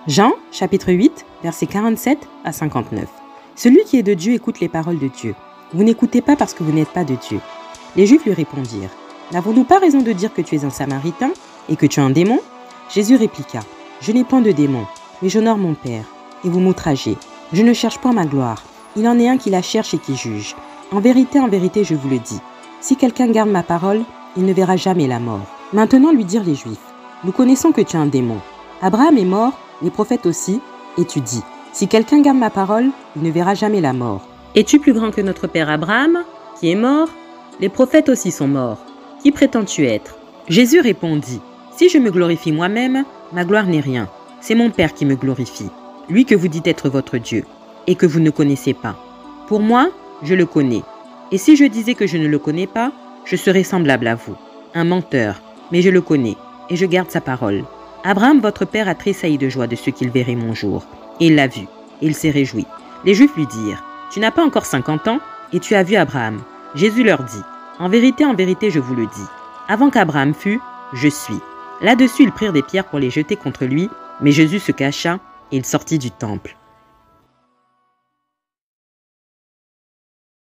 Jean, chapitre 8, versets 47 à 59. Celui qui est de Dieu écoute les paroles de Dieu. Vous n'écoutez pas parce que vous n'êtes pas de Dieu. Les Juifs lui répondirent, n'avons-nous pas raison de dire que tu es un Samaritain et que tu es un démon? Jésus répliqua, je n'ai point de démon, mais j'honore mon Père, et vous m'outragez. Je ne cherche point ma gloire. Il en est un qui la cherche et qui juge. En vérité, je vous le dis, si quelqu'un garde ma parole, il ne verra jamais la mort. Maintenant lui dirent les Juifs, nous connaissons que tu es un démon. Abraham est mort, les prophètes aussi, et tu dis, si quelqu'un garde ma parole, il ne verra jamais la mort. Es-tu plus grand que notre père Abraham, qui est mort? Les prophètes aussi sont morts. Qui prétends-tu être? Jésus répondit, si je me glorifie moi-même, ma gloire n'est rien. C'est mon Père qui me glorifie, lui que vous dites être votre Dieu, et que vous ne connaissez pas. Pour moi, je le connais. Et si je disais que je ne le connais pas, je serais semblable à vous, un menteur, mais je le connais, et je garde sa parole. Abraham, votre père, a tressailli de joie de ce qu'il verrait mon jour. Et il l'a vu, et il s'est réjoui. Les Juifs lui dirent, tu n'as pas encore 50 ans, et tu as vu Abraham. Jésus leur dit, en vérité, je vous le dis, avant qu'Abraham fût, je suis. Là-dessus, ils prirent des pierres pour les jeter contre lui, mais Jésus se cacha, et il sortit du temple.